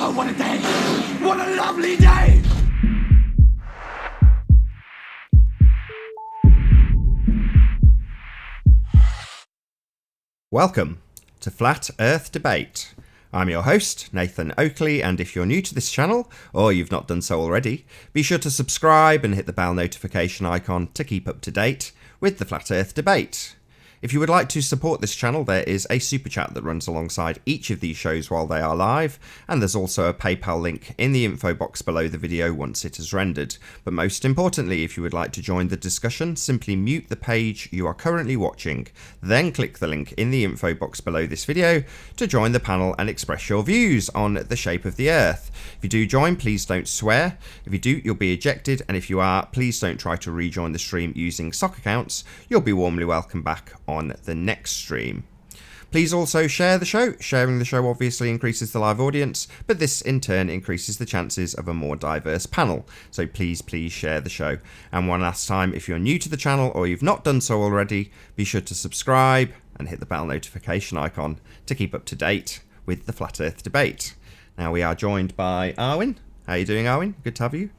Oh, what a day! What a lovely day! Welcome to Flat Earth Debate. I'm your host, Nathan Oakley, and if you're new to this channel, or you've not done so already, be sure to subscribe and hit the bell notification icon to keep up to date with the Flat Earth Debate. If you would like to support this channel, there is a super chat that runs alongside each of these shows while they are live, and there's also a PayPal link in the info box below the video once it is rendered. But most importantly, if you would like to join the discussion, simply mute the page you are currently watching, then click the link in the info box below this video to join the panel and express your views on the shape of the Earth. If you do join, please don't swear. If you do, you'll be ejected, and if you are, please don't try to rejoin the stream using sock accounts. You'll be warmly welcome back on the next stream. Please also share the show. Sharing the show obviously increases the live audience, but this in turn increases the chances of a more diverse panel. So please share the show. And one last time, if you're new to the channel or you've not done so already, be sure to subscribe and hit the bell notification icon to keep up to date with the Flat Earth Debate. Now we are joined by Arwin. How are you doing, Arwin? Good to have you.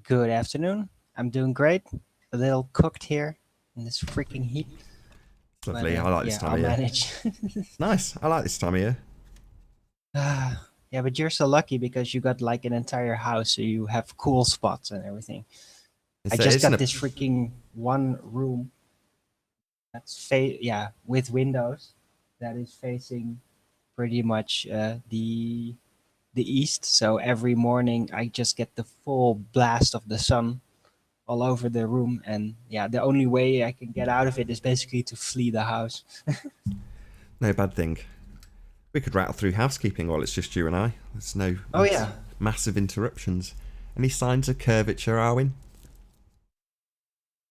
Good afternoon. I'm doing great. A little cooked here in this freaking heat. Lovely. I like this time I'll of year. manage. Nice. I like this time of year. Yeah, but you're so lucky because you got like an entire house, so you have cool spots and everything. I just got this freaking one room that's with windows that is facing pretty much the east. So every morning I just get the full blast of the sun all over the room, and yeah, the only way I can get out of it is basically to flee the house. No bad thing. We could rattle through housekeeping while it's just you and I. There's no massive interruptions. Any signs of curvature, Arwin?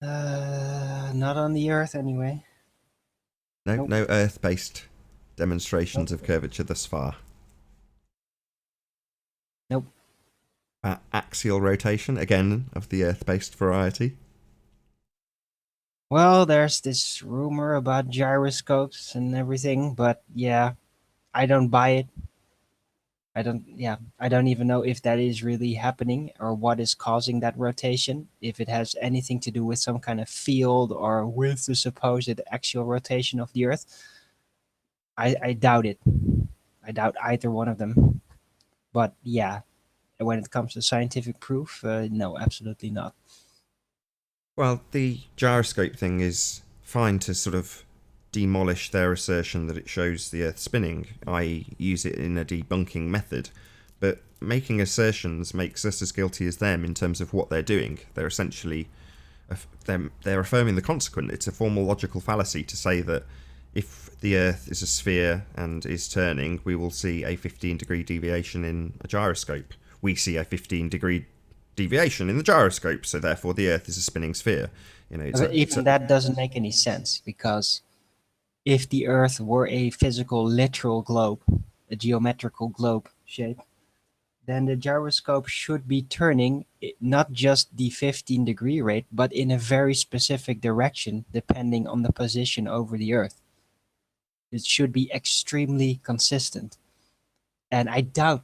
Not on the Earth anyway. No, Nope. No Earth-based demonstrations of curvature thus far. Nope. Axial rotation, again, of the Earth-based variety. Well, there's this rumor about gyroscopes and everything, but yeah, I don't buy it. I don't even know if that is really happening or what is causing that rotation. If it has anything to do with some kind of field or with the supposed axial rotation of the Earth. I doubt it. I doubt either one of them. But yeah, when it comes to scientific proof, no, absolutely not. Well, the gyroscope thing is fine to sort of demolish their assertion that it shows the Earth spinning, i.e. use it in a debunking method, but making assertions makes us as guilty as them in terms of what they're doing. They're essentially they're affirming the consequent. It's a formal logical fallacy to say that if the Earth is a sphere and is turning, we will see a 15-degree deviation in a gyroscope. We see a 15-degree deviation in the gyroscope, so therefore the Earth is a spinning sphere. You know, that doesn't make any sense, because if the Earth were a physical, literal globe, a geometrical globe shape, then the gyroscope should be turning not just the 15-degree rate, but in a very specific direction, depending on the position over the Earth. It should be extremely consistent. And I doubt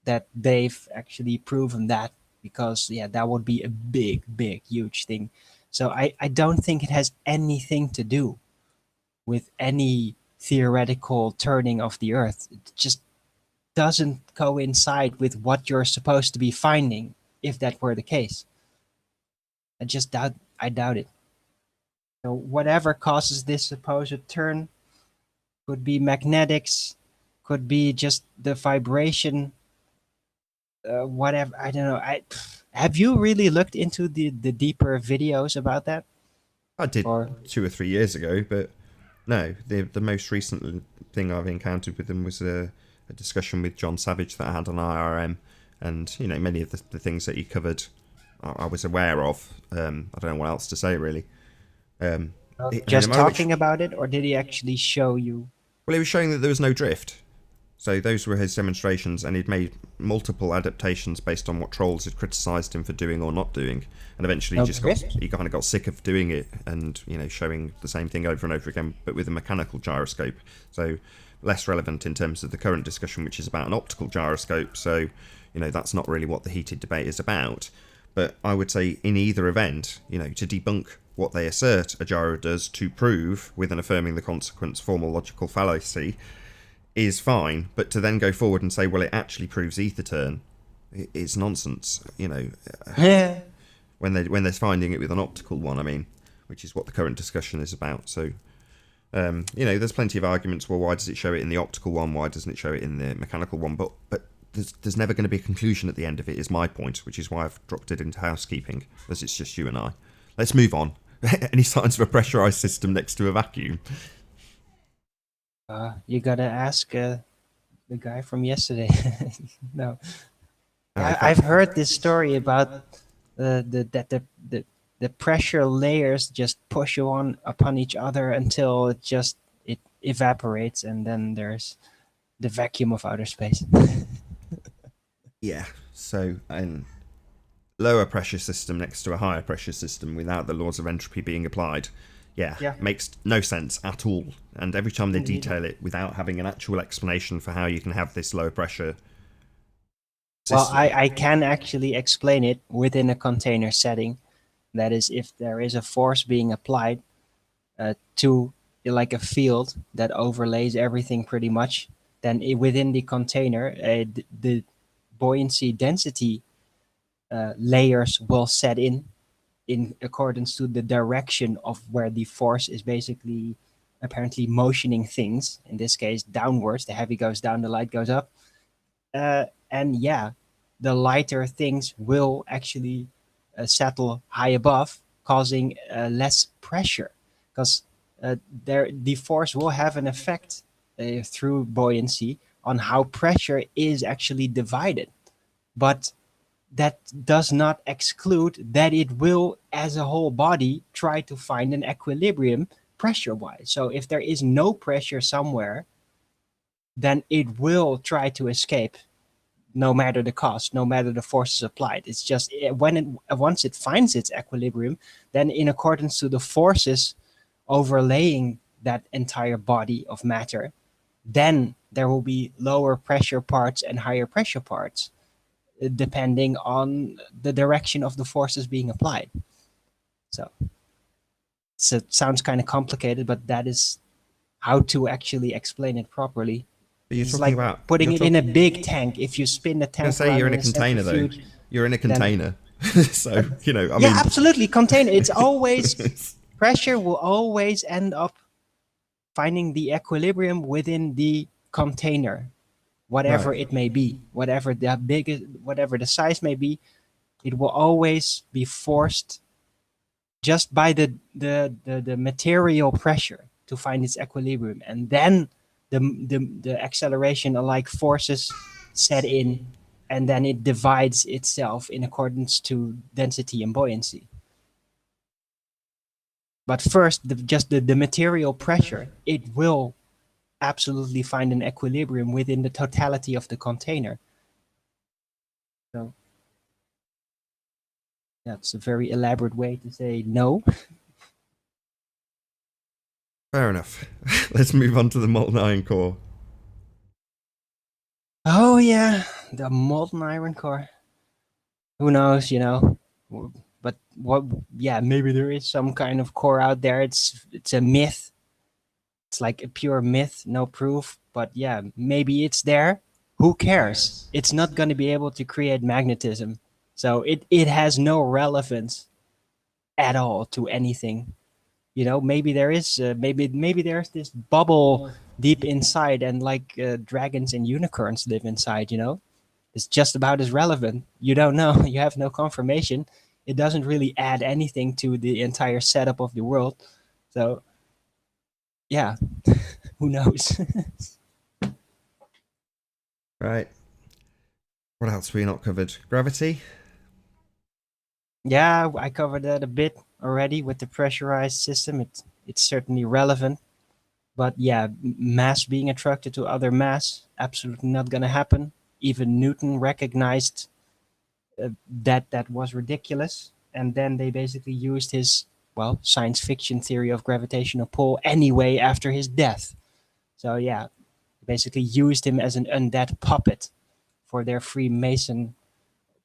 that they've actually proven that, because yeah, that would be a big, huge thing. So I don't think it has anything to do with any theoretical turning of the Earth. It just doesn't coincide with what you're supposed to be finding, if that were the case. I doubt it. So whatever causes this supposed turn could be magnetics, could be just the vibration, whatever. I don't know. Have you really looked into the deeper videos about that? I did 2 or 3 years ago, but no, the most recent thing I've encountered with them was a discussion with John Savage that I had on IRM, and you know, many of the things that he covered I was aware of. I don't know what else to say really. Just talking about it, or did he actually show you? Well, he was showing that there was no drift. So those were his demonstrations, and he'd made multiple adaptations based on what trolls had criticised him for doing or not doing, and eventually he kind of got sick of doing it and, you know, showing the same thing over and over again, but with a mechanical gyroscope. So less relevant in terms of the current discussion, which is about an optical gyroscope. So, that's not really what the heated debate is about. But I would say in either event, to debunk what they assert a gyro does to prove, with an affirming the consequence formal logical fallacy, is fine. But to then go forward and say, well, it actually proves ether turn, it's nonsense. Yeah. When they're finding it with an optical one, I mean, which is what the current discussion is about. So, there's plenty of arguments. Well, why does it show it in the optical one? Why doesn't it show it in the mechanical one? But there's never going to be a conclusion at the end of it, is my point, which is why I've dropped it into housekeeping, as it's just you and I. Let's move on. Any signs of a pressurized system next to a vacuum? You gotta ask the guy from yesterday. No, I've heard this story about the pressure layers just push on upon each other until it evaporates, and then there's the vacuum of outer space. Yeah. So, lower pressure system next to a higher pressure system without the laws of entropy being applied. Yeah. Makes no sense at all. And every time they detail it without having an actual explanation for how you can have this low pressure system. Well, I can actually explain it within a container setting. That is, if there is a force being applied to like a field that overlays everything pretty much, then within the container, the buoyancy density layers will set in accordance to the direction of where the force is basically apparently motioning things. In this case, downwards. The heavy goes down, the light goes up. And yeah, the lighter things will actually settle high above, causing less pressure, because the force will have an effect through buoyancy on how pressure is actually divided. But that does not exclude that it will, as a whole body, try to find an equilibrium pressure wise. So if there is no pressure somewhere, then it will try to escape no matter the cost, no matter the forces applied. It's just once it finds its equilibrium, then in accordance to the forces overlaying that entire body of matter, then there will be lower pressure parts and higher pressure parts, depending on the direction of the forces being applied. So it sounds kind of complicated, but that is how to actually explain it properly. But you're It's talking like about putting it in a big tank. If you spin the I'm tank gonna say around you're in a a container though. centrifuge, You're in a container. So, I yeah, mean, absolutely, container. It's always pressure will always end up finding the equilibrium within the container, whatever Right. it may be, whatever the biggest, whatever the size may be. It will always be forced just by the material pressure to find its equilibrium, and then the acceleration alike forces set in, and then it divides itself in accordance to density and buoyancy. But first, just the material pressure, it will absolutely find an equilibrium within the totality of the container. So that's a very elaborate way to say no. Fair enough. Let's move on to the molten iron core. Oh yeah, the molten iron core. Who knows, But what? Yeah, maybe there is some kind of core out there. It's a myth. It's like a pure myth, no proof. But yeah, maybe it's there. Who cares? It's not going to be able to create magnetism, so it has no relevance at all to anything. Maybe there is. Maybe there's this bubble deep inside, and like dragons and unicorns live inside. It's just about as relevant. You don't know. You have no confirmation. It doesn't really add anything to the entire setup of the world. So, yeah, who knows? Right. What else have we not covered? Gravity? Yeah, I covered that a bit already with the pressurized system. It's certainly relevant. But yeah, mass being attracted to other mass, absolutely not going to happen. Even Newton recognized that was ridiculous, and then they basically used his science fiction theory of gravitational pull anyway after his death. So yeah, Basically used him as an undead puppet for their Freemason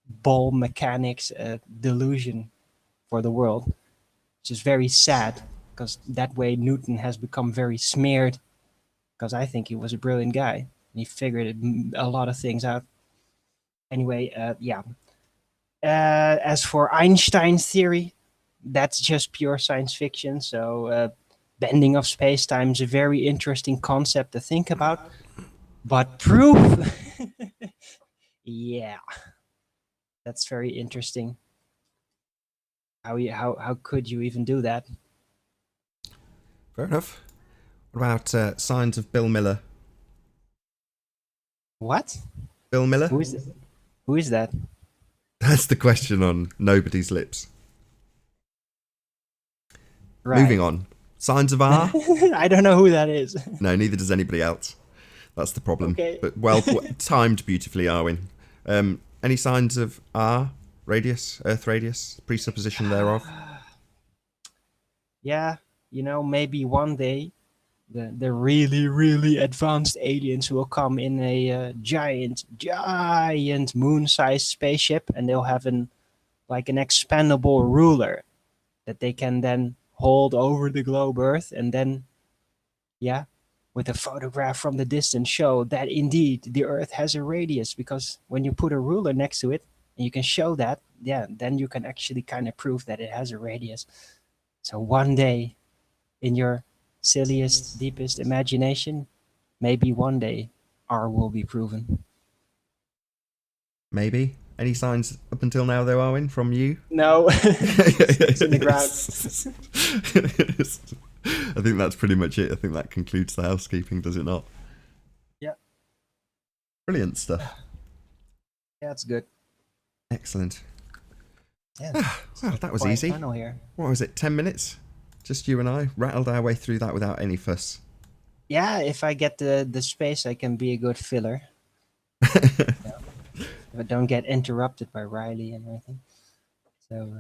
ball mechanics delusion for the world, which is very sad because that way Newton has become very smeared because I think he was a brilliant guy and he figured a lot of things out. Anyway, yeah. As for Einstein's theory, that's just pure science fiction. So, bending of space time is a very interesting concept to think about. But proof, yeah, that's very interesting. How could you even do that? Fair enough. What about signs of Bill Miller? What? Bill Miller? Who is that? Who is that? That's the question on nobody's lips. Right. Moving on. Signs of R? I don't know who that is. No, neither does anybody else. That's the problem. Okay. But well timed beautifully, Arwin. Any signs of R? Radius? Earth radius? Presupposition thereof? Yeah, maybe one day the really really advanced aliens will come in a giant moon-sized spaceship, and they'll have an expandable ruler that they can then hold over the globe Earth, and then yeah, with a photograph from the distance show that indeed the Earth has a radius, because when you put a ruler next to it and you can show that, yeah, then you can actually kind of prove that it has a radius. So one day, in your silliest, deepest imagination, maybe one day R will be proven. Maybe. Any signs up until now, though, Arwin, from you? No, it's in the ground. I think that's pretty much it. I think that concludes the housekeeping, does it not? Yeah. Brilliant stuff. Yeah, it's good. Excellent. Yeah. Well, that was Quiet easy. panel here. What was it, 10 minutes? Just you and I rattled our way through that without any fuss. Yeah, if I get the space, I can be a good filler. If I don't get interrupted by Riley and everything. So,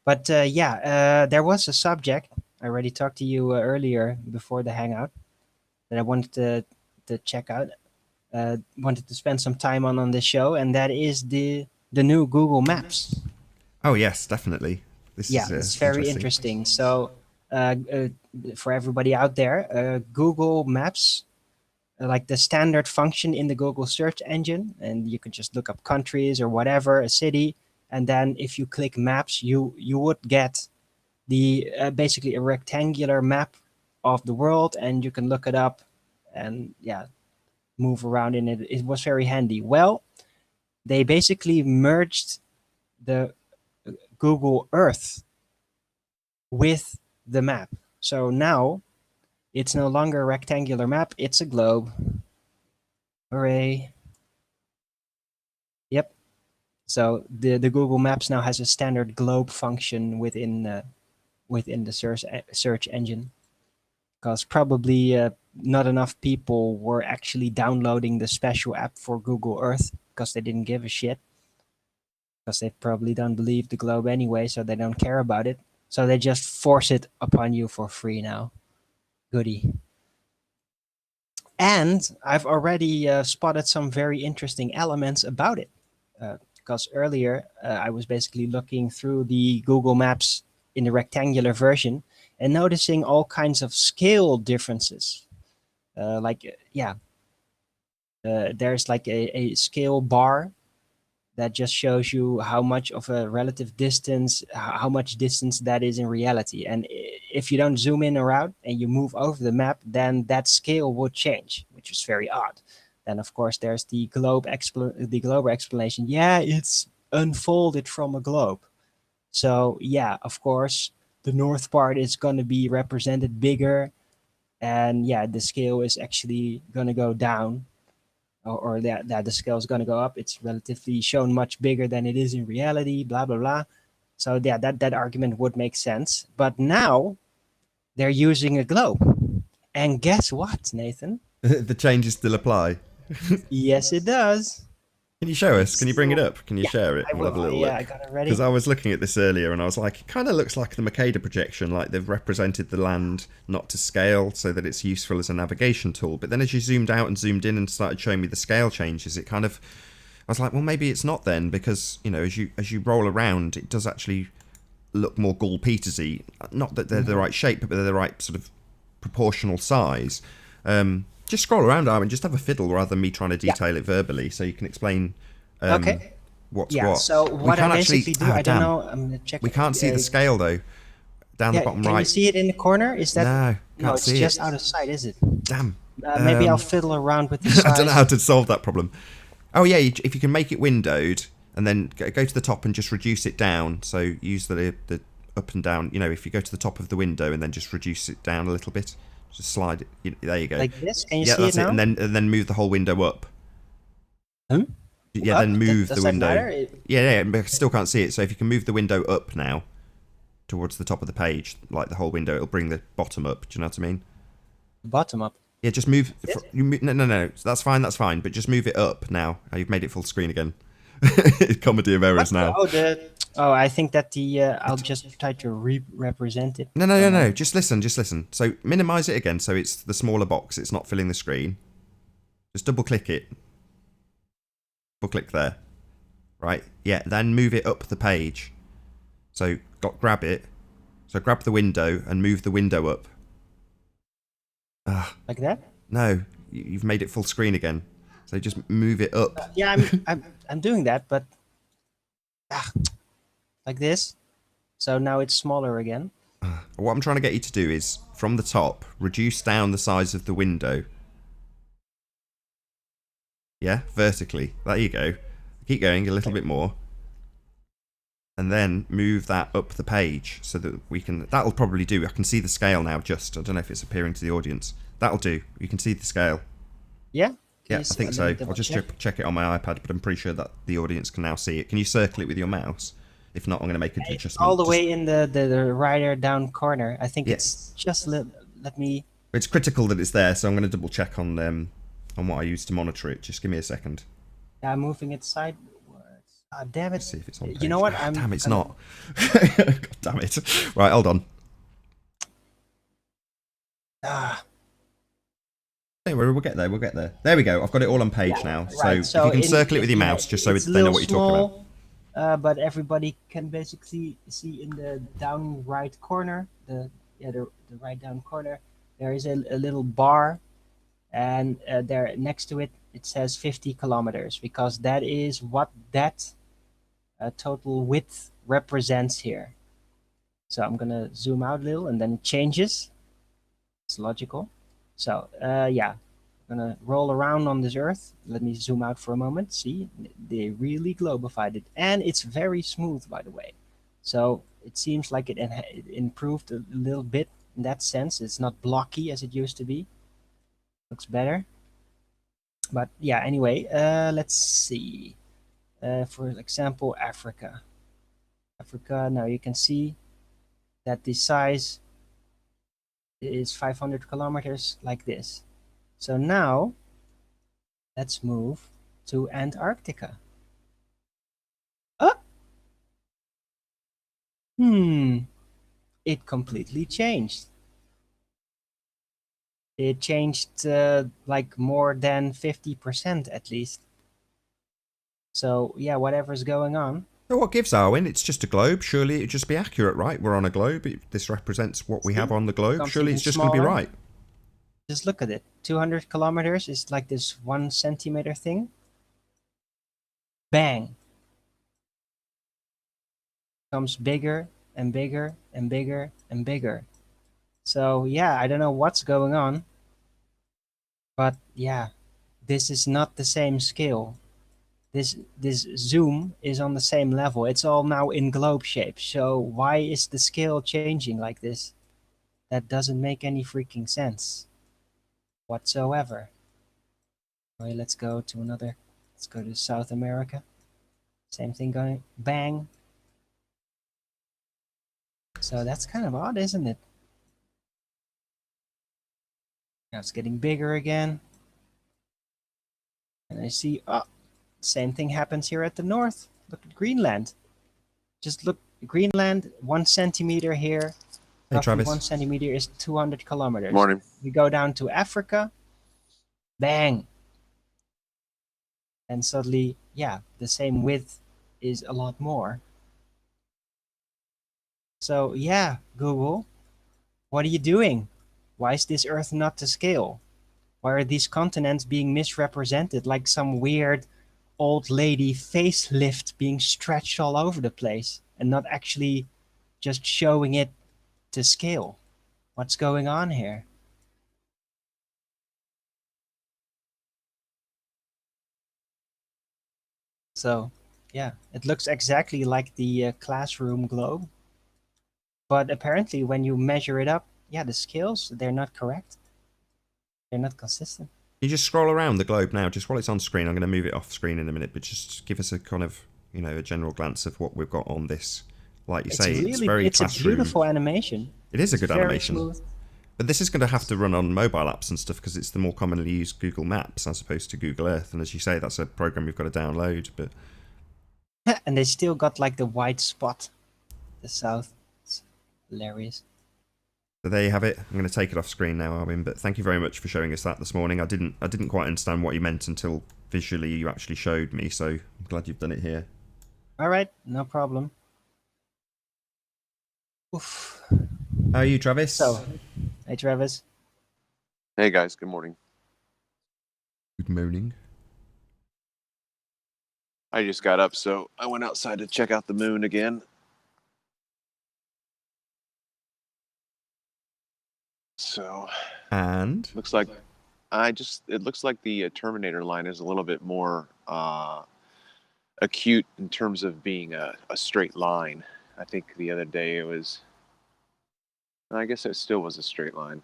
but there was a subject I already talked to you earlier before the hangout that I wanted to check out. Wanted to spend some time on this show, and that is the new Google Maps. Oh, yes, definitely. This Yeah, is it's very interesting. So, for everybody out there, Google Maps, like the standard function in the Google search engine, and you can just look up countries or whatever, a city, and then if you click Maps, you would get the basically a rectangular map of the world, and you can look it up, and yeah, move around in it. It was very handy. Well, they basically merged the Google Earth with the map. So now it's no longer a rectangular map, it's a globe. Hooray. Yep. So the Google Maps now has a standard globe function within the search engine. Because probably not enough people were actually downloading the special app for Google Earth because they didn't give a shit. Because they probably don't believe the globe anyway, so they don't care about it. So they just force it upon you for free now. Goody. And I've already spotted some very interesting elements about it. Because earlier I was basically looking through the Google Maps in the rectangular version and noticing all kinds of scale differences. There's like a scale bar that just shows you how much of a relative distance, how much distance that is in reality. And if you don't zoom in or out and you move over the map, then that scale would change, which is very odd. Then of course there's the globe explanation. Yeah, it's unfolded from a globe. So yeah, of course the north part is going to be represented bigger, and yeah, the scale is actually going to go down, or that the scale is going to go up. It's relatively shown much bigger than it is in reality, blah blah blah. So yeah, that argument would make sense. But now they're using a globe, and guess what, Nathan? The changes still apply. Yes, it does. Can you show us? Can you bring it up? Can you Yeah, share it? I We'll have a will. little Yeah, look. I got it ready. Because I was looking at this earlier and I was like, it kind of looks like the Mercator projection, like they've represented the land not to scale so that it's useful as a navigation tool. But then as you zoomed out and zoomed in and started showing me the scale changes, it kind of, I was like, well, maybe it's not then, because, you know, as you roll around, it does actually look more Gall Petersy. Not that they're the right shape, but they're the right sort of proportional size. Just scroll around, Armin. Just have a fiddle rather than me trying to detail it verbally, so you can explain Okay. what's Yeah. what. So We what I can't basically do, I don't damn. know. I'm gonna check. We can't see the scale though. Down the Yeah. bottom Can right. you see it in the corner? Is that? No, No, can't it's see just it. out of sight, is it? Damn. Maybe I'll fiddle around with the size. I don't know how to solve that problem. Oh yeah, if you can make it windowed and then go to the top and just reduce it down. So use the up and down. You know, if you go to the top of the window and then just reduce it down a little bit, just slide it. There you go. Like this? Can you Yeah, see that's it now? And then move the whole window up. Hmm? Yeah, Up? then move Does the that window. matter? Yeah, but I still can't see it. So if you can move the window up now towards the top of the page, like the whole window, it'll bring the bottom up. Do you know what I mean? Bottom up. Yeah, just move. No. That's fine. That's fine. But just move it up now. Oh, you've made it full screen again. Comedy of errors now. Oh, I think that I'll just try to represent it. No. Just listen. So minimize it again. So it's the smaller box. It's not filling the screen. Just double click it. Double click there. Right. Yeah. Then move it up the page. So grab it. So grab the window and move the window up. Like that? No, you've made it full screen again. So just move it up. Yeah, I'm doing that, but like this. So now it's smaller again. What I'm trying to get you to do is, from the top, reduce down the size of the window. Yeah, vertically. There you go. Keep going a little bit more. And then move that up the page so that we can... That'll probably do. I can see the scale now just. I don't know if it's appearing to the audience. That'll do. You can see the scale. Yeah? Yeah, I think so. I'll just check it on my iPad, but I'm pretty sure that the audience can now see it. Can you circle it with your mouse? If not, I'm going to make an adjustment. All the way in the rider down corner. I think it's just... Let me... It's critical that it's there, so I'm going to double check on what I use to monitor it. Just give me a second. Yeah, I'm moving it sideways. Damn it. Let's see if it's on page. You know what? Damn, it's not. God damn it. Right, hold on. Anyway, we'll get there. There we go. I've got it all on page now. Right. So if you can circle it with your mouse, just so they know what you're talking about. But everybody can basically see in the down right corner, the right down corner, there is a little bar, and there next to it it says 50 kilometers, because that is what that total width represents here. So I'm gonna zoom out a little, and then it changes. It's logical. So yeah, I'm gonna roll around on this Earth. Let me zoom out for a moment. See, they really globified it, and it's very smooth, by the way. So it seems like it improved a little bit in that sense. It's not blocky as it used to be. Looks better. But yeah, anyway, let's see. For example, Africa. Now you can see that the size is 500 kilometers like this. So now let's move to Antarctica. It completely changed. It changed like more than 50% at least. So yeah, whatever's going on. So what gives, Arwen? It's just a globe. Surely it'd just be accurate, right? We're on a globe. This represents what we have on the globe. Surely it's just going to be right. Just look at it. 200 kilometers is like this 1 centimeter thing. Bang. Comes bigger and bigger and bigger and bigger. So yeah, I don't know what's going on. But yeah, this is not the same scale. This zoom is on the same level. It's all now in globe shape. So why is the scale changing like this? That doesn't make any freaking sense whatsoever. Okay, let's go to South America. Same thing going, bang. So that's kind of odd, isn't it? Now it's getting bigger again. And I see, Same thing happens here at the north. Look at Greenland. Just look, Greenland, 1 centimeter here, Hey, roughly one Travis. centimeter is 200 kilometers. Morning. We go down to Africa, bang. And suddenly, yeah, the same width is a lot more. So, yeah, Google, what are you doing? Why is this Earth not to scale? Why are these continents being misrepresented like some weird old lady facelift being stretched all over the place and not actually just showing it to scale? What's going on here? So, yeah, it looks exactly like the classroom globe. But apparently, when you measure it up, yeah, the scales, they're not correct. They're not consistent. You just scroll around the globe now, just while it's on screen. I'm going to move it off screen in a minute, but just give us a kind of, a general glance of what we've got on this. Like you say, it's very it's classroom. a beautiful animation. It is a good Very animation. smooth. But this is going to have to run on mobile apps and stuff because it's the more commonly used Google Maps as opposed to Google Earth. And as you say, that's a program you've got to download. But And they still got like the white spot, the south. It's hilarious. so there you have it. I'm going to take it off screen now, Arwin. But thank you very much for showing us that this morning. I didn't quite understand what you meant until visually you actually showed me. So I'm glad you've done it here. All right, no problem. Oof. How are you, Travis? So, hey Travis. Hey guys, good morning. Good morning. I just got up, so I went outside to check out the moon again. So, And looks like it looks like the Terminator line is a little bit more acute in terms of being a straight line. I think the other day it was, I guess it still was a straight line.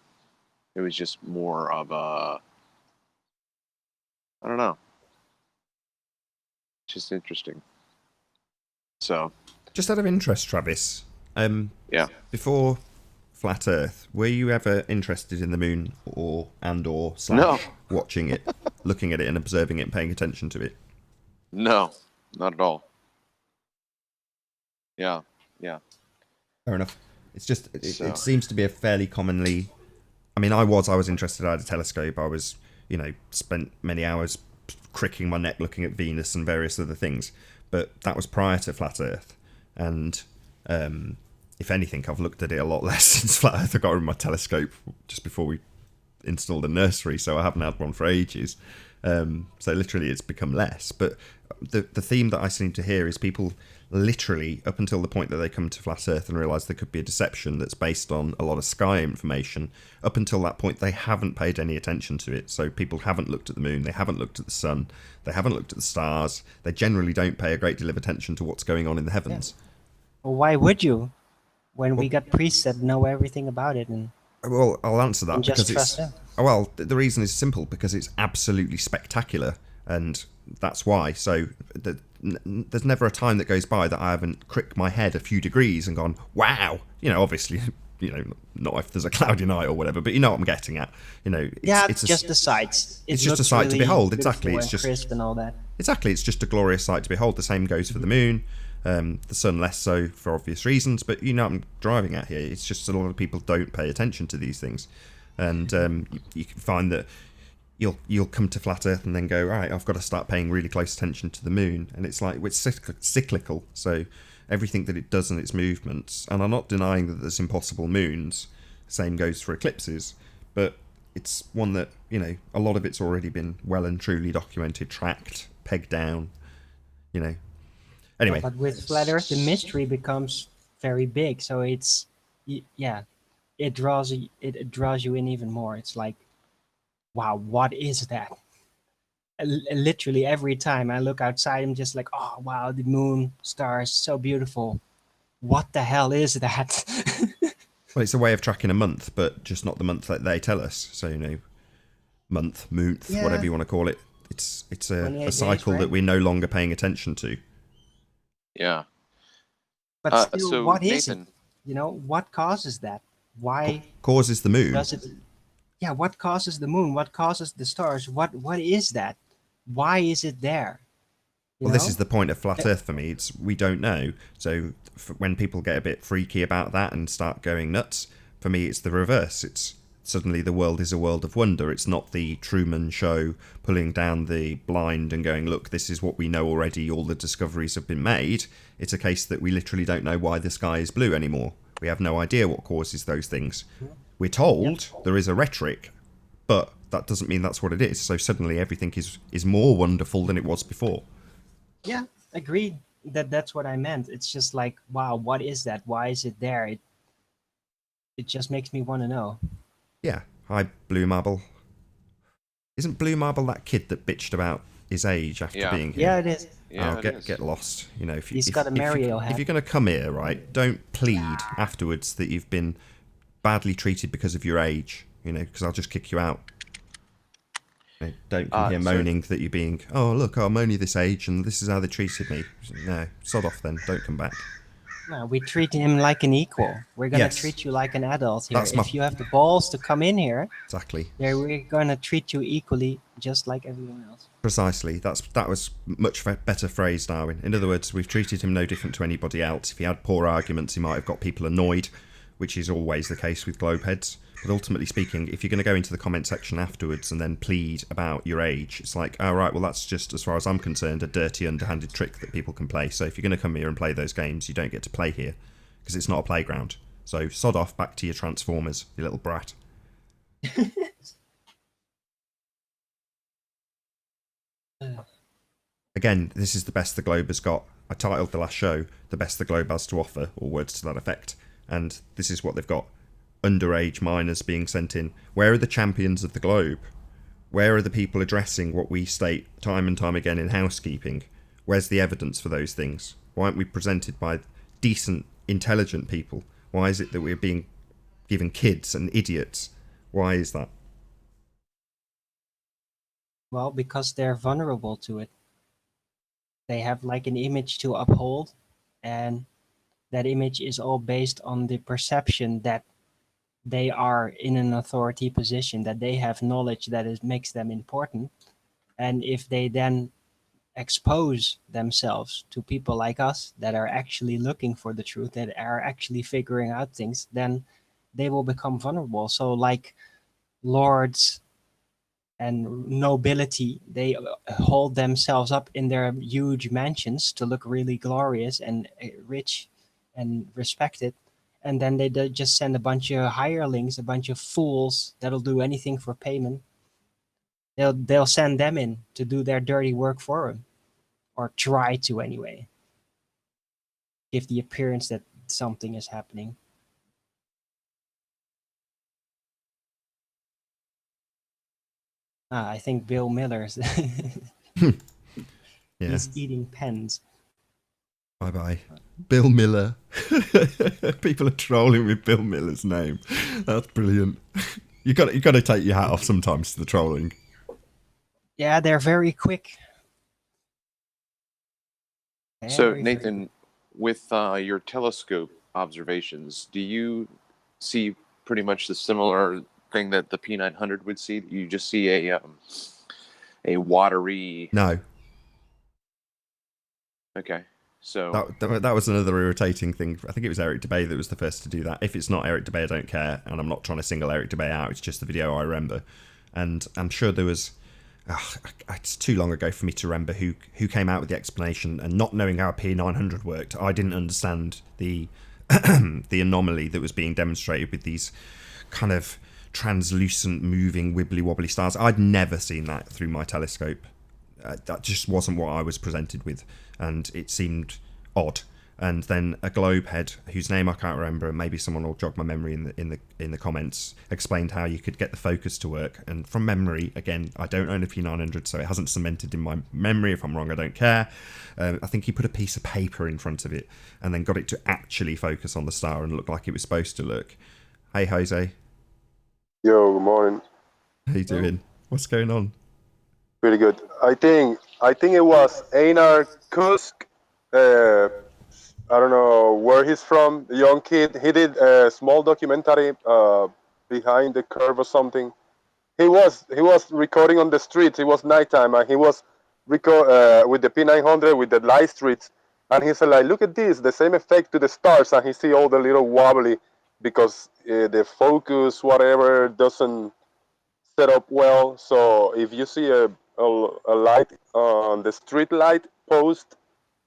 It was just more of a, I don't know, just interesting. So, just out of interest, Travis, yeah. before Flat Earth, were you ever interested in the moon or No. watching it, looking at it and observing it and paying attention to it? No, not at all. Yeah. Fair enough. It's just, So- it seems to be a fairly commonly... I mean, I was interested. I had a telescope. I was, spent many hours cricking my neck looking at Venus and various other things. But that was prior to Flat Earth. And if anything, I've looked at it a lot less since Flat Earth. I got rid of my telescope just before we installed a nursery, so I haven't had one for ages. So literally it's become less. But the theme that I seem to hear is people literally, up until the point that they come to Flat Earth and realise there could be a deception that's based on a lot of sky information, up until that point they haven't paid any attention to it. So people haven't looked at the moon, they haven't looked at the sun, they haven't looked at the stars, they generally don't pay a great deal of attention to what's going on in the heavens. Well, why would you? When we got priests that know everything about it and Well, I'll answer that just because it's... trust them. Well, the reason is simple, because it's absolutely spectacular, and that's why. So there's never a time that goes by that I haven't cricked my head a few degrees and gone, wow. Obviously, not if there's a cloudy night or whatever, but you know what I'm getting at. It's just the sights. It's just a sight to behold. Exactly, it's just crisp and all that. Exactly, it's just a glorious sight to behold. The same goes for the moon. The sun less so for obvious reasons, but what I'm driving at here. It's just a lot of people don't pay attention to these things, and you can find that you'll come to Flat Earth and then go, right, I've got to start paying really close attention to the moon, and it's like it's cyclical. So everything that it does and its movements, and I'm not denying that there's impossible moons. Same goes for eclipses, but it's one that a lot of it's already been well and truly documented, tracked, pegged down. Anyway, But with Flat Earth, the mystery becomes very big. So it draws you in even more. It's like, wow, what is that? Literally every time I look outside, I'm just like, oh wow, the moon, stars, so beautiful. What the hell is that? well, it's a way of tracking a month, but just not the month that they tell us. So month, Yeah. whatever you want to call it. It's 28 a cycle days, that right? we're no longer paying attention to. Yeah. But still, So what is Nathan, it? What causes that? Why Causes the moon. does it? Yeah, what causes the moon? What causes the stars? What is that? Why is it there? Well, this is the point of flat Earth for me. It's we don't know. So when people get a bit freaky about that and start going nuts, for me it's the reverse. It's suddenly the world is a world of wonder. It's not the Truman Show pulling down the blind and going, look, this is what we know already. All the discoveries have been made. It's a case that we literally don't know why the sky is blue anymore. We have no idea what causes those things. We're told there is a rhetoric, but that doesn't mean that's what it is. So suddenly everything is more wonderful than it was before. Yeah, agreed. That's what I meant. It's just like, wow, what is that? Why is it there? It just makes me want to know. Yeah. Hi, Blue Marble. Isn't Blue Marble that kid that bitched about his age after being here? Yeah, it is. Yeah, get lost. You know, He's got a Mario hat. If you're going to come here, right, don't plead afterwards that you've been badly treated because of your age. You know, because I'll just kick you out. Don't come here moaning that you're being, oh, look, I'm only this age and this is how they treated me. No, sod off then. Don't come back. No, we treat him like an equal. We're going to treat you like an adult here. If you have the balls to come in here, exactly, we're going to treat you equally, just like everyone else. Precisely. That was much better phrased, Darwin. In other words, we've treated him no different to anybody else. If he had poor arguments, he might have got people annoyed, which is always the case with globeheads. But ultimately speaking, if you're going to go into the comment section afterwards and then plead about your age, it's like, oh, right, well, that's just, as far as I'm concerned, a dirty, underhanded trick that people can play. So if you're going to come here and play those games, you don't get to play here because it's not a playground. So sod off, back to your Transformers, you little brat. Again, this is the best the globe has got. I titled the last show, The Best the Globe Has to Offer, or words to that effect. And this is what they've got. Underage minors being sent in. Where are the champions of the globe? Where are the people addressing what we state time and time again in housekeeping? Where's the evidence for those things? Why aren't we presented by decent, intelligent people? Why is it that we're being given kids and idiots? Why is that? Well, because they're vulnerable to it. They have like an image to uphold, and that image is all based on the perception that they are in an authority position, that they have knowledge that makes them important. And if they then expose themselves to people like us that are actually looking for the truth, that are actually figuring out things, then they will become vulnerable. So like lords and nobility, they hold themselves up in their huge mansions to look really glorious and rich and respected. And then they just send a bunch of hirelings, a bunch of fools that'll do anything for payment. They'll send them in to do their dirty work for them, or try to anyway. Give the appearance that something is happening. I think Bill Miller's he's eating pens. Bye-bye. Bill Miller. People are trolling with Bill Miller's name. That's brilliant. You got to take your hat off sometimes to the trolling. Yeah, they're very quick. So, Nathan, with your telescope observations, do you see pretty much the similar thing that the P900 would see? You just see a watery... No. Okay. So that was another irritating thing. I think it was Eric Debay that was the first to do that. If it's not Eric Debay, I don't care, and I'm not trying to single Eric Debay out. It's just the video I remember, and I'm sure there was. It's too long ago for me to remember who came out with the explanation. And not knowing how a P900 worked, I didn't understand the the anomaly that was being demonstrated with these kind of translucent, moving, wibbly wobbly stars. I'd never seen that through my telescope. That just wasn't what I was presented with, and it seemed odd. And then a globe head, whose name I can't remember, and maybe someone will jog my memory in the comments, explained how you could get the focus to work. And from memory, again, I don't own a P900, so it hasn't cemented in my memory. If I'm wrong, I don't care. I think he put a piece of paper in front of it and then got it to actually focus on the star and look like it was supposed to look. Hey, Jose. Yo, good morning. How you doing? What's going on? Pretty good. I think it was Einar Kusk. I don't know where he's from. The young kid. He did a small documentary behind the curve or something. He was recording on the streets. It was nighttime, and he was with the P900 with the light streets, and he said like, look at this, the same effect to the stars, and he see all the little wobbly because the focus whatever doesn't set up well. So if you see a light on the street light post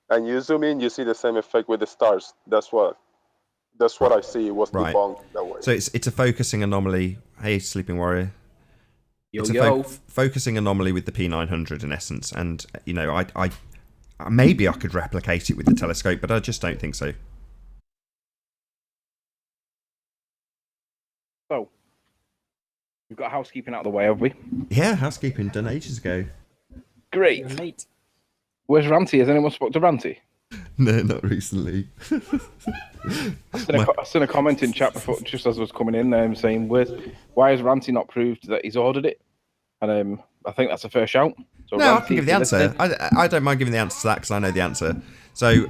and you zoom in, you see the same effect with the stars. That's what I see was Right. debunked that way. So it's a focusing anomaly. Hey, Sleeping Warrior. It's a Yo. focusing anomaly with the P900 in essence, and you know, I maybe I could replicate it with the telescope, but I just don't think so. So, we've got housekeeping out of the way, have we? Yeah, housekeeping done ages ago. Great. You're late. Where's Ranty? Has anyone spoke to Ranty? No, not recently. I seen a comment in chat before, just as I was coming in, saying, "Why has Ranty not proved that he's ordered it?" And I think that's a fair shout. So No, I Ranty, can give the if answer. you're listening- I don't mind giving the answer to that because I know the answer. So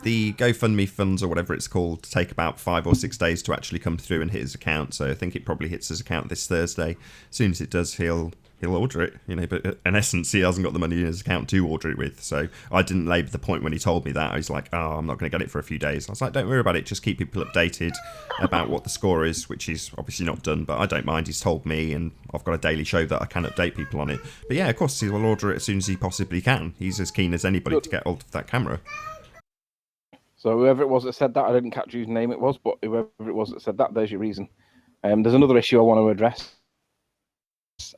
the GoFundMe funds or whatever it's called take about 5 or 6 days to actually come through and hit his account. So I think it probably hits his account this Thursday. As soon as it does, he'll order it. You know, but in essence, he hasn't got the money in his account to order it with. So I didn't labour the point when he told me that. I was like, oh, I'm not going to get it for a few days. I was like, don't worry about it. Just keep people updated about what the score is, which is obviously not done, but I don't mind. He's told me, and I've got a daily show that I can update people on it. But yeah, of course, he will order it as soon as he possibly can. He's as keen as anybody to get hold of that camera. So whoever it was that said that, I didn't catch whose name it was, but whoever it was that said that, there's your reason. There's another issue I want to address.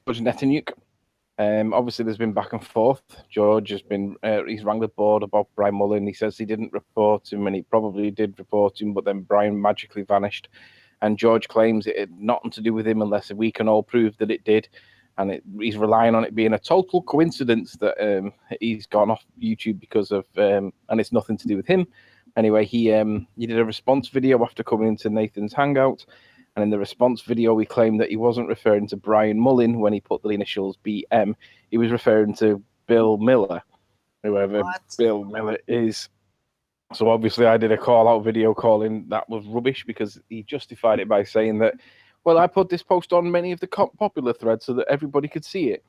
George Netanyahu. Obviously, there's been back and forth. George has been, he's rang the board about Brian Mullen. He says he didn't report him, and he probably did report him, but then Brian magically vanished. And George claims it had nothing to do with him unless we can all prove that it did. And he's relying on it being a total coincidence that he's gone off YouTube because of, and it's nothing to do with him. Anyway, he did a response video after coming into Nathan's Hangout. And in the response video, he claimed that he wasn't referring to Brian Mullen when he put the initials BM. He was referring to Bill Miller, whoever Bill Miller is. So obviously, I did a call-out video calling that was rubbish because he justified it by saying that, well, I put this post on many of the popular threads so that everybody could see it.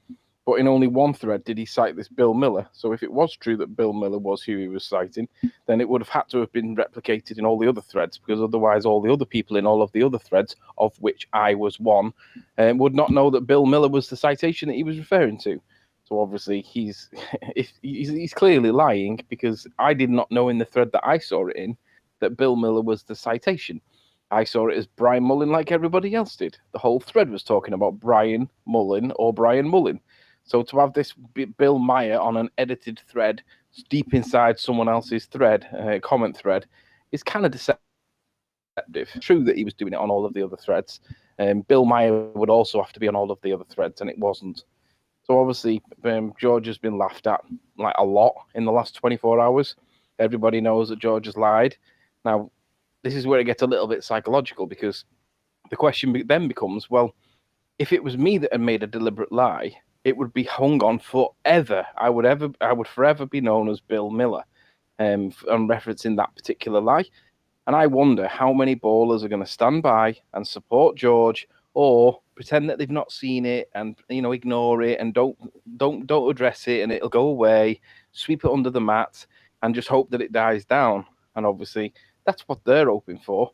But in only one thread did he cite this Bill Miller. So if it was true that Bill Miller was who he was citing, then it would have had to have been replicated in all the other threads, because otherwise all the other people in all of the other threads, of which I was one, would not know that Bill Miller was the citation that he was referring to. So obviously he's clearly lying, because I did not know in the thread that I saw it in that Bill Miller was the citation. I saw it as Brian Mullen like everybody else did. The whole thread was talking about Brian Mullen or Brian Mullen. So to have this Bill Meyer on an edited thread deep inside someone else's thread, comment thread, is kind of deceptive. True that he was doing it on all of the other threads. Bill Meyer would also have to be on all of the other threads, and it wasn't. So obviously, George has been laughed at like a lot in the last 24 hours. Everybody knows that George has lied. Now, this is where it gets a little bit psychological, because the question then becomes, well, if it was me that had made a deliberate lie, it would be hung on forever. I would forever be known as Bill Miller, on referencing that particular lie. And I wonder how many ballers are going to stand by and support George, or pretend that they've not seen it and ignore it and don't address it, and it'll go away, sweep it under the mat, and just hope that it dies down. And obviously, that's what they're hoping for.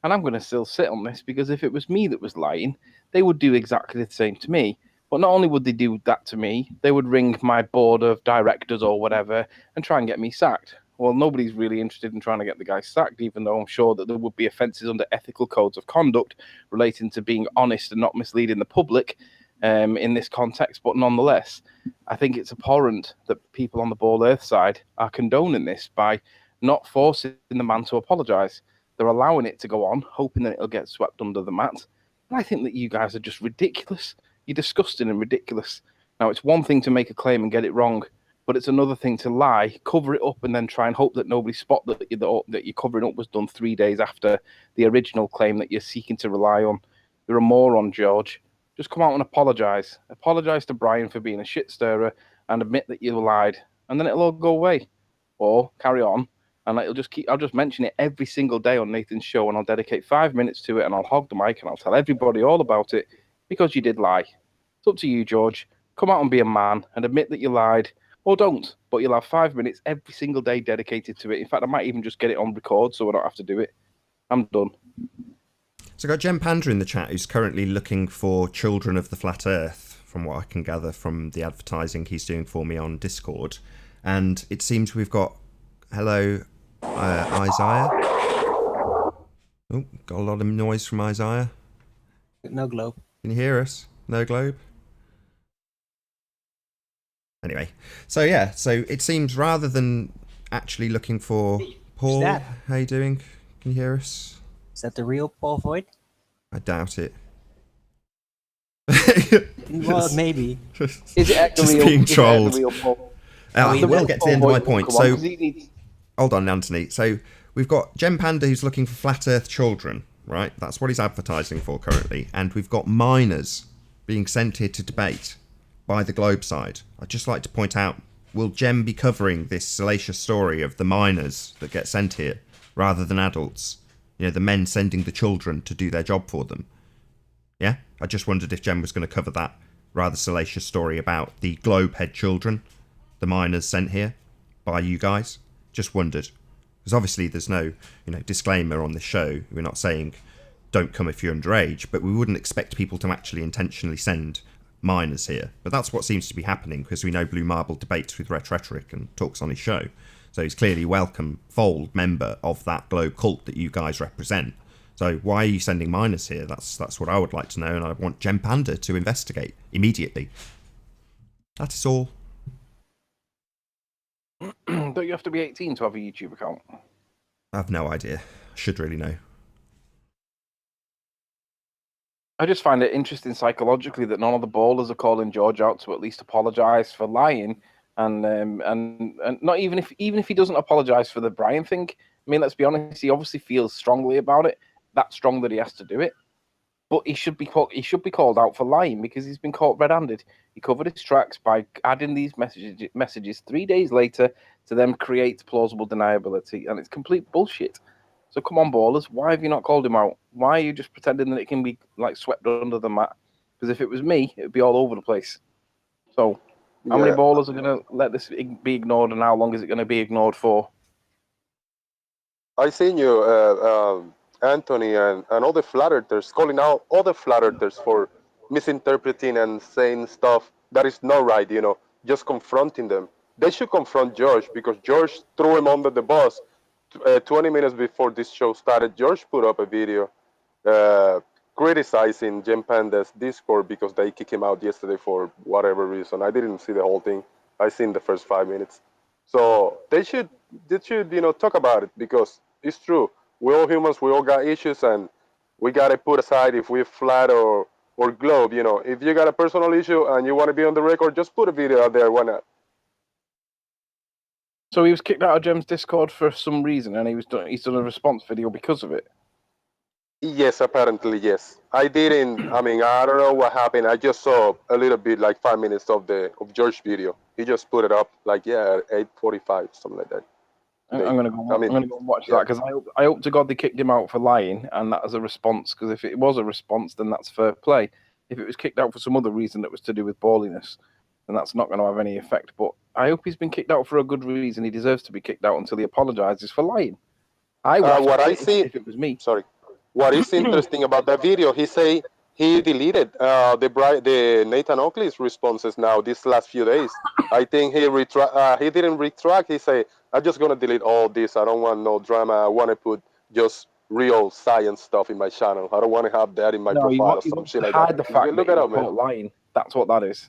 And I'm going to still sit on this, because if it was me that was lying, they would do exactly the same to me. But not only would they do that to me, they would ring my board of directors or whatever and try and get me sacked. Well, nobody's really interested in trying to get the guy sacked, even though I'm sure that there would be offences under ethical codes of conduct relating to being honest and not misleading the public in this context. But nonetheless, I think it's abhorrent that people on the Ball Earth side are condoning this by not forcing the man to apologise. They're allowing it to go on, hoping that it'll get swept under the mat. And I think that you guys are just ridiculous. You're disgusting and ridiculous. Now, it's one thing to make a claim and get it wrong, but it's another thing to lie, cover it up, and then try and hope that nobody spot that you're covering up was done 3 days after the original claim that you're seeking to rely on. You're a moron, George. Just come out and apologise. Apologise to Brian for being a shit stirrer and admit that you lied, and then it'll all go away. Or carry on, and I'll just mention it every single day on Nathan's show, and I'll dedicate 5 minutes to it, and I'll hog the mic, and I'll tell everybody all about it, because you did lie. It's up to you, George. Come out and be a man and admit that you lied, or don't. But you'll have 5 minutes every single day dedicated to it. In fact, I might even just get it on record so I don't have to do it. I'm done. So I got Jem Panda in the chat, who's currently looking for Children of the Flat Earth, from what I can gather from the advertising he's doing for me on Discord. And it seems we've got, hello, Isaiah. Oh, got a lot of noise from Isaiah. No globe. Can you hear us? No globe? Anyway, so yeah, so it seems rather than actually looking for Paul, that? how you doing? Can you hear us? Is that the real Paul Voigt? I doubt it. Well, maybe. Is it Just real, being is it trolled. the real Paul? We'll get to the end of my point. Come on, So 'cause he needs... hold on, Anthony. So we've got Jem Panda who's looking for flat Earth children, right? That's what he's advertising for currently. And we've got minors being sent here to debate by the Globe side. I'd just like to point out, will Jem be covering this salacious story of the minors that get sent here rather than adults? You know, the men sending the children to do their job for them. Yeah? I just wondered if Jem was going to cover that rather salacious story about the Globe head children, the minors sent here by you guys. Just wondered. Because obviously there's no, disclaimer on this show. We're not saying don't come if you're underage, but we wouldn't expect people to actually intentionally send minors here. But that's what seems to be happening, because we know Blue Marble debates with Rhetoric and talks on his show. So he's clearly a welcome fold member of that Globe cult that you guys represent. So why are you sending minors here? That's what I would like to know, and I want Jem Panda to investigate immediately. That is all. Don't you have to be 18 to have a YouTube account? I have no idea. I should really know. I just find it interesting psychologically that none of the bowlers are calling George out to at least apologise for lying, and not even if he doesn't apologise for the Brian thing. I mean, let's be honest, he feels strongly about it, that strong that he has to do it. But he should be called out for lying, because he's been caught red-handed. He covered his tracks by adding these messages 3 days later to then create plausible deniability, and it's complete bullshit. So come on, ballers, why have you not called him out? Why are you just pretending that it can be like swept under the mat? Because if it was me, it would be all over the place. So how many ballers are going to let this be ignored, and how long is it going to be ignored for? I seen you, Anthony, and all the flat earthers calling out all the flat earthers for misinterpreting and saying stuff that is not right, just confronting them. They should confront George, because George threw him under the bus. 20 minutes before this show started, George put up a video criticizing Jem Panda's Discord because they kicked him out yesterday for whatever reason. I didn't see the whole thing. I seen the first 5 minutes. So they should talk about it, because it's true. We're all humans. We all got issues, and we gotta put aside if we're flat or globe. If you got a personal issue and you want to be on the record, just put a video out there. Why not? So he was kicked out of Jem's Discord for some reason, and he's done a response video because of it. Yes, apparently yes. I didn't. I mean, I don't know what happened. I just saw a little bit, like 5 minutes of George video. He just put it up, like 8:45, something like that. I'm gonna go and watch that, because I hope to God they kicked him out for lying, and that as a response. Because if it was a response, then that's fair play. If it was kicked out for some other reason that was to do with balliness, then that's not going to have any effect. But I hope he's been kicked out for a good reason. He deserves to be kicked out until he apologizes for lying. I would what I see, if it was me. Sorry. What is interesting about that video? He say he deleted the Nathan Oakley's responses now these last few days. I think he didn't retract. He say, I'm just gonna delete all this. I don't want no drama. I want to put just real science stuff in my channel. I don't want to have that in my profile or some shit like that. Hide the fact Look that it he up, man. was lying. That's what that is.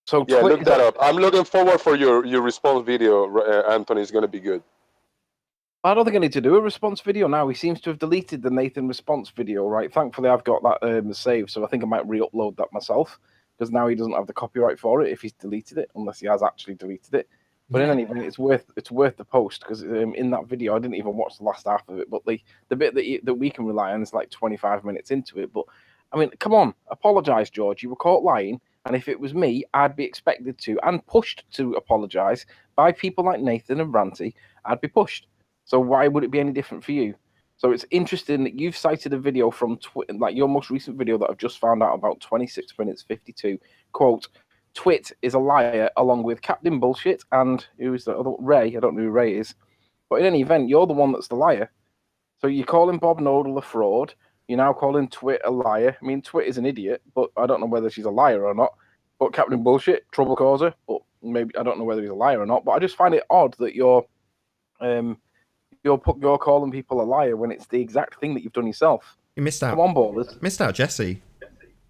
So Yeah, look that up. I'm looking forward for your response video, Anthony. It's gonna be good. I don't think I need to do a response video now. He seems to have deleted the Nathan response video, right? Thankfully, I've got that saved, so I think I might re-upload that myself, because now he doesn't have the copyright for it if he's deleted it, unless he has actually deleted it. But in any event, it's worth the post, because in that video, I didn't even watch the last half of it, but the bit that we can rely on is like 25 minutes into it. But I mean, come on, apologise, George. You were caught lying, and if it was me, I'd be expected to and pushed to apologise by people like Nathan and Ranty. I'd be pushed. So why would it be any different for you? So it's interesting that you've cited a video from like your most recent video that I've just found out about 26 minutes 52. Quote, Twit is a liar, along with Captain Bullshit and who's the other Ray? I don't know who Ray is. But in any event, you're the one that's the liar. So you're calling Bob Nodal a fraud. You're now calling Twit a liar. I mean, Twit is an idiot, but I don't know whether she's a liar or not. But Captain Bullshit, trouble causer, but maybe I don't know whether he's a liar or not. But I just find it odd that you're calling people a liar when it's the exact thing that you've done yourself. You missed out. Come on, ballers. Missed out Jesse.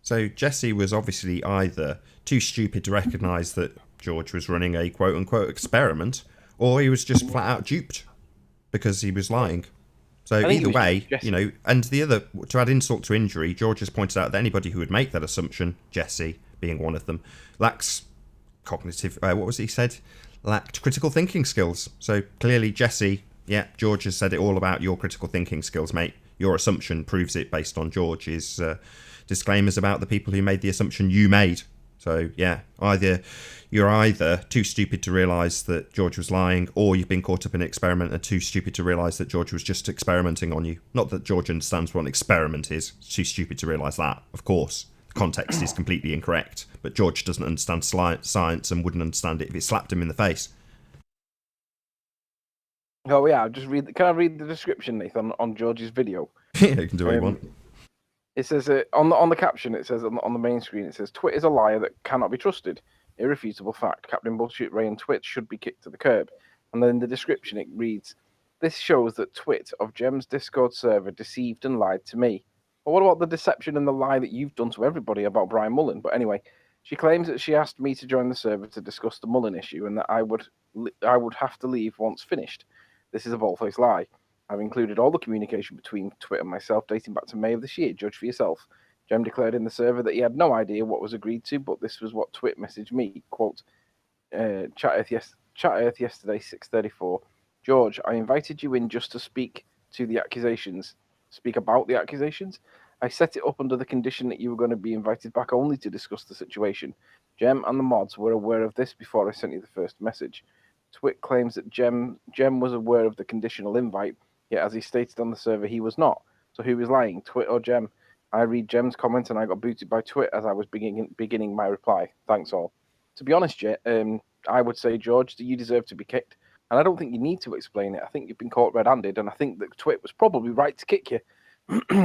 So Jesse was obviously either too stupid to recognise that George was running a quote-unquote experiment, or he was just flat out duped because he was lying. So either way, you know, and the other, to add insult to injury, George has pointed out that anybody who would make that assumption, Jesse being one of them, lacks cognitive, what was it he said? Lacked critical thinking skills. So clearly Jesse, yeah, George has said it all about your critical thinking skills, mate. Your assumption proves it based on George's disclaimers about the people who made the assumption you made. So yeah, you're either too stupid to realise that George was lying, or you've been caught up in an experiment and too stupid to realise that George was just experimenting on you. Not that George understands what an experiment is. Too stupid to realise that, of course. The context is completely incorrect, but George doesn't understand science and wouldn't understand it if it slapped him in the face. Oh yeah, can I read the description, Nathan, on George's video? Yeah, you can do what you want. It says on the caption. It says on the main screen. It says Twit is a liar that cannot be trusted. Irrefutable fact. Captain Bullshit, Ray, and Twit should be kicked to the curb. And then in the description it reads, "This shows that Twit of Gem's Discord server deceived and lied to me." Well, what about the deception and the lie that you've done to everybody about Brian Mullen? But anyway, she claims that she asked me to join the server to discuss the Mullen issue, and that I would have to leave once finished. This is a bold-faced lie. I've included all the communication between Twit and myself dating back to May of this year. Judge for yourself. Jem declared in the server that he had no idea what was agreed to, but this was what Twit messaged me. Quote, Chat Earth yesterday, 6:34. George, I invited you in just to speak about the accusations. I set it up under the condition that you were going to be invited back only to discuss the situation. Jem and the mods were aware of this before I sent you the first message. Twit claims that Jem was aware of the conditional invite, yet as he stated on the server, he was not. So who was lying, Twit or Jem? I read Jem's comment and I got booted by Twit as I was beginning my reply. Thanks all. To be honest, I would say, George, that you deserve to be kicked. And I don't think you need to explain it. I think you've been caught red-handed, and I think that Twit was probably right to kick you.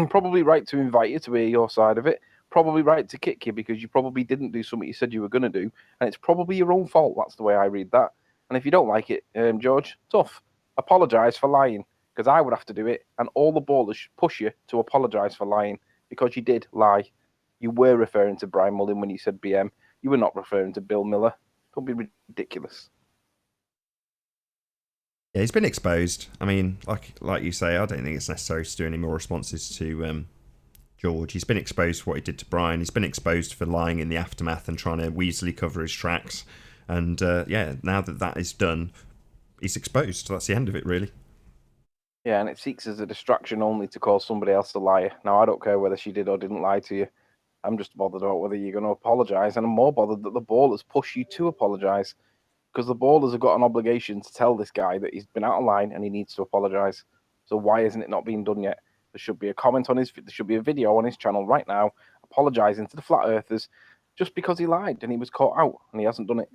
Probably right to invite you to hear your side of it. Probably right to kick you because you probably didn't do something you said you were going to do. And it's probably your own fault. That's the way I read that. And if you don't like it, George, tough. Apologise for lying, because I would have to do it, and all the ballers should push you to apologise for lying, because you did lie. You were referring to Brian Mullen when you said BM. You were not referring to Bill Miller. Don't be ridiculous. Yeah, he's been exposed. I mean, like you say, I don't think it's necessary to do any more responses to George. He's been exposed for what he did to Brian. He's been exposed for lying in the aftermath and trying to weaselly cover his tracks. And now that is done, he's exposed. So that's the end of it, really. Yeah, and it seeks as a distraction only to call somebody else a liar. Now, I don't care whether she did or didn't lie to you. I'm just bothered about whether you're going to apologise, and I'm more bothered that the ballers push you to apologise, because the ballers have got an obligation to tell this guy that he's been out of line and he needs to apologise. So why isn't it not being done yet? There should be a comment on there should be a video on his channel right now apologising to the flat earthers just because he lied and he was caught out and he hasn't done it.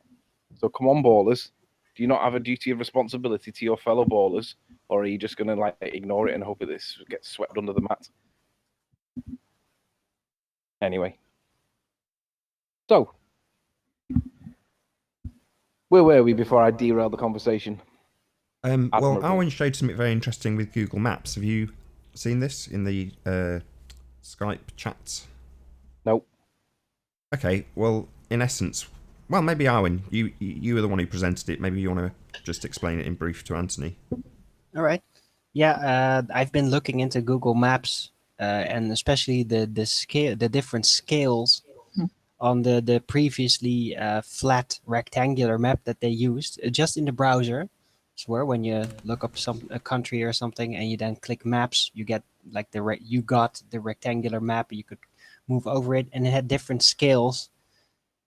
So come on, ballers. Do you not have a duty of responsibility to your fellow ballers, or are you just going to ignore it and hope that this gets swept under the mat? Anyway. So, where were we before I derailed the conversation? Well, Arwen showed something very interesting with Google Maps. Have you seen this in the Skype chats? Nope. Okay, well, in essence, well, maybe Arwen, you were the one who presented it. Maybe you want to just explain it in brief to Anthony. All right. Yeah, I've been looking into Google Maps and especially the different scales on the previously flat rectangular map that they used just in the browser. Where when you look up a country or something and you then click maps, you get like you got the rectangular map. You could move over it, and it had different scales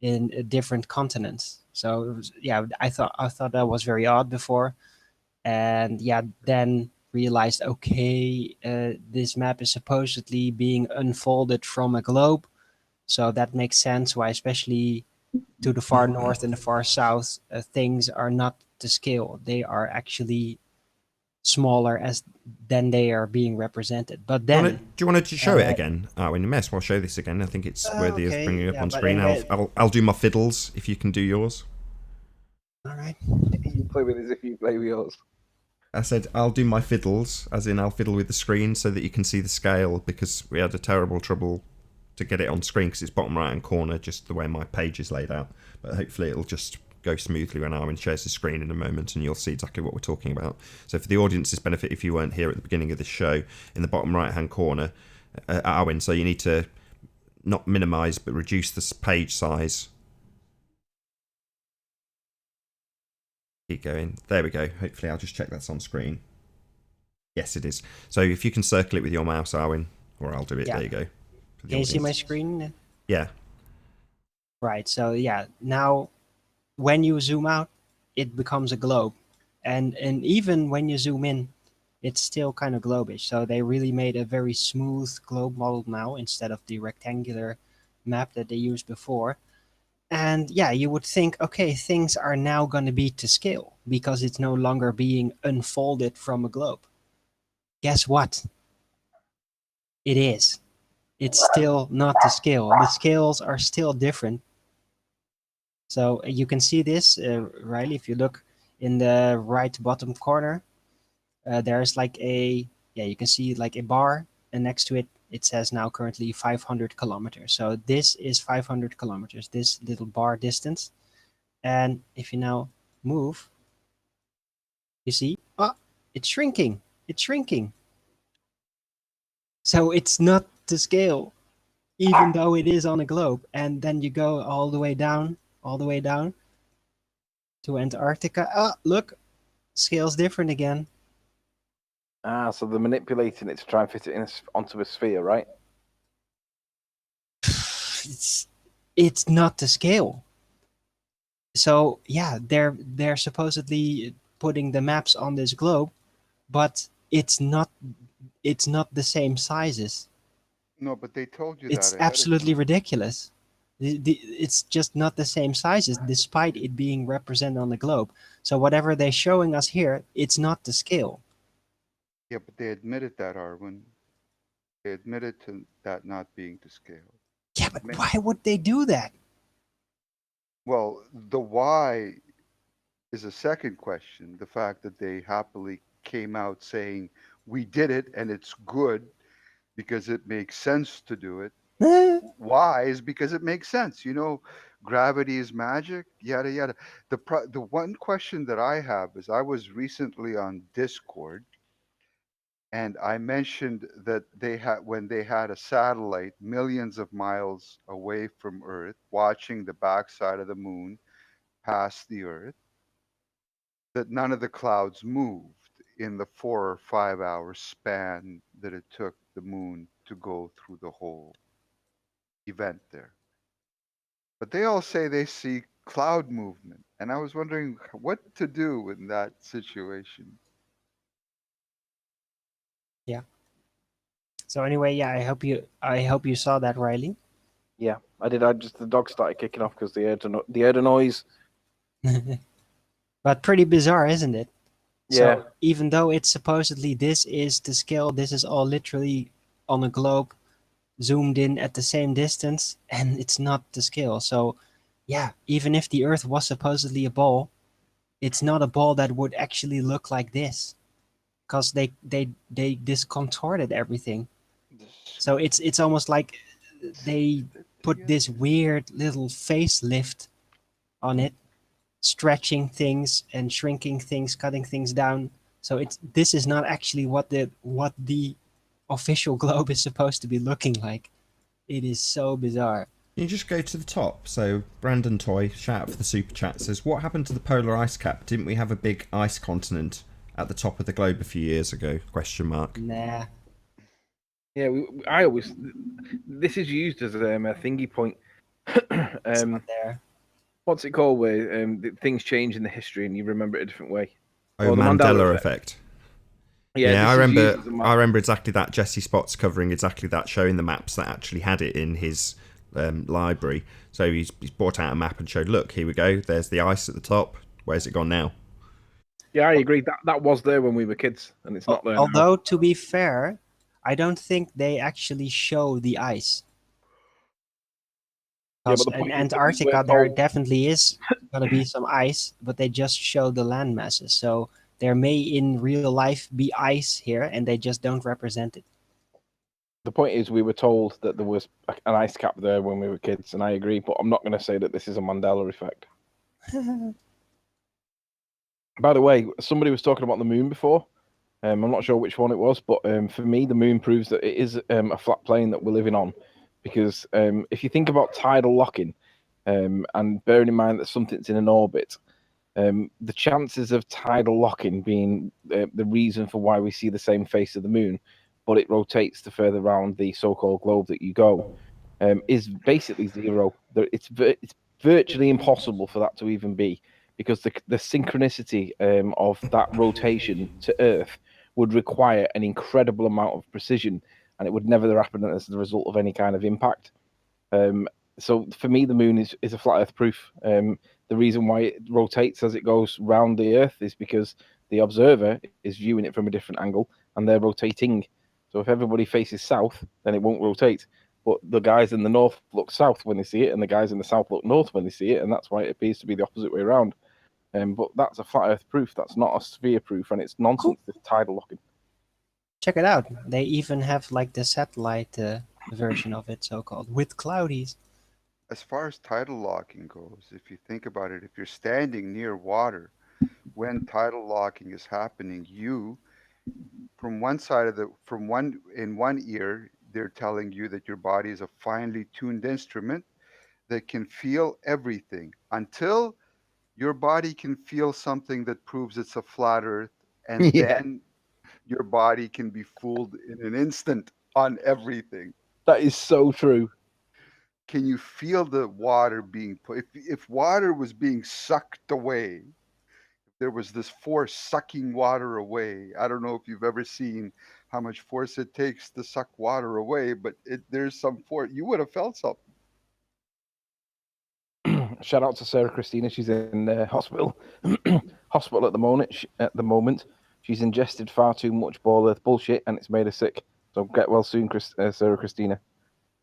in different continents. So it was, I thought that was very odd before, and then realized, okay, this map is supposedly being unfolded from a globe, so that makes sense why especially to the far north and the far south, things are not to scale. They are actually smaller as than they are being represented. But then, Do you want to show it again? Oh, in a mess. I'll show this again. I think it's worthy of okay, bringing up yeah, on but screen. anyway, I'll do my fiddles if you can do yours. all right. You play with as if you play with yours. I said I'll do my fiddles, as in I'll fiddle with the screen so that you can see the scale, because we had a terrible trouble to get it on screen because it's bottom right hand corner, just the way my page is laid out. But hopefully it'll just go smoothly when Arwen shares the screen in a moment, and you'll see exactly what we're talking about. So for the audience's benefit, if you weren't here at the beginning of this show, in the bottom right hand corner, Arwen, so you need to not minimise but reduce the page size. Keep going. There we go. Hopefully I'll just check that's on screen. Yes, it is. So if you can circle it with your mouse, Arwen, or I'll do it. Yeah. There you go. Can you see my screen? Yeah. Right. So yeah, now when you zoom out, it becomes a globe, and even when you zoom in, it's still kind of globish. So they really made a very smooth globe model now instead of the rectangular map that they used before. And yeah, you would think, okay, things are now going to be to scale because it's no longer being unfolded from a globe. Guess what? It is. It's still not to scale. The scales are still different. So you can see this, Riley, if you look in the right bottom corner, there's like you can see like a bar, and next to it, it says now currently 500 kilometers. So this is 500 kilometers, this little bar distance. And if you now move, you see, oh, it's shrinking. It's shrinking. So it's not to scale, even though it is on a globe. And then you go all the way down to Antarctica. Oh, look, scale's different again. Ah, so they're manipulating it to try and fit it onto a sphere, right? It's not to scale. So yeah, they're supposedly putting the maps on this globe, but it's not the same sizes. No, but they told you It's that ahead of absolutely time. ridiculous. It's just not the same sizes, despite it being represented on the globe. So whatever they're showing us here, it's not to scale. Yeah, but they admitted that, Arwen. They admitted to that not being to scale. Yeah, but why would they do that? Well, the why is a second question. The fact that they happily came out saying, we did it and it's good because it makes sense to do it. Why is because it makes sense. You know, gravity is magic, yada yada. The one question that I have is I was recently on Discord and I mentioned that they had when they had a satellite millions of miles away from Earth watching the backside of the moon past the Earth, that none of the clouds moved in the 4 or 5 hour span that it took the moon to go through the whole event there. But they all say they see cloud movement, and I was wondering what to do in that situation. Yeah. So anyway, yeah, I hope you saw that, Riley. Yeah, I did. The dog started kicking off because they heard a noise. But pretty bizarre, isn't it? Yeah. So even though it's supposedly this is to scale, this is all literally on a globe, zoomed in at the same distance, and it's not to scale. So yeah, even if the Earth was supposedly a ball, it's not a ball that would actually look like this, because they discontorted everything. So it's almost like they put this weird little facelift on it, stretching things and shrinking things, cutting things down. So this is not actually what the official globe is supposed to be looking like. It is so bizarre. You just go to the top. So Brandon Toy, shout out for the super chat, says, what happened to the polar ice cap? Didn't we have a big ice continent at the top of the globe a few years ago? Question mark. Nah. Yeah, I always. This is used as a thingy point. It's not there. What's it called? Where things change in the history and you remember it a different way. Oh, the Mandela effect. Yeah, I remember exactly that. Jesse Spott's covering exactly that, showing the maps that actually had it in his library. So he's brought out a map and showed, look, here we go. There's the ice at the top. Where's it gone now? Yeah, I agree. That was there when we were kids, and it's not there now. Although, to be fair, I don't think they actually show the ice. Yeah, but Because the in point is that we Antarctica, were there told. definitely is going to be some ice, but they just show the land masses. So there may in real life be ice here, and they just don't represent it. The point is, we were told that there was an ice cap there when we were kids, and I agree. But I'm not going to say that this is a Mandela effect. By the way, somebody was talking about the moon before. I'm not sure which one it was, but for me, the moon proves that it is a flat plane that we're living on. Because if you think about tidal locking, and bearing in mind that something's in an orbit, the chances of tidal locking being the reason for why we see the same face of the moon, but it rotates the further around the so-called globe that you go, is basically zero. It's virtually impossible for that to even be, because the synchronicity of that rotation to Earth would require an incredible amount of precision, and it would never happen as the result of any kind of impact. So for me, the moon is a flat Earth proof. The reason why it rotates as it goes round the Earth is because the observer is viewing it from a different angle, and they're rotating. So if everybody faces south, then it won't rotate. But the guys in the north look south when they see it, and the guys in the south look north when they see it, and that's why it appears to be the opposite way around. But that's a flat Earth proof. That's not a sphere proof, and it's nonsense. This tidal locking. Check it out. They even have like the satellite version of it, so-called, with cloudies. As far as tidal locking goes, if you think about it, if you're standing near water when tidal locking is happening, you from one side of the from one in one ear, they're telling you that your body is a finely tuned instrument that can feel everything until your body can feel something that proves it's a flat earth, and Yeah, then your body can be fooled in an instant on everything. that is so true. Can you feel the water being put? If water was being sucked away, there was this force sucking water away. I don't know if you've ever seen how much force it takes to suck water away, but there's some force. You would have felt something. Shout out to Sarah Christina. She's in hospital. Hospital at the moment. She's ingested far too much ball earth bullshit, and it's made her sick. So get well soon, Sarah Christina.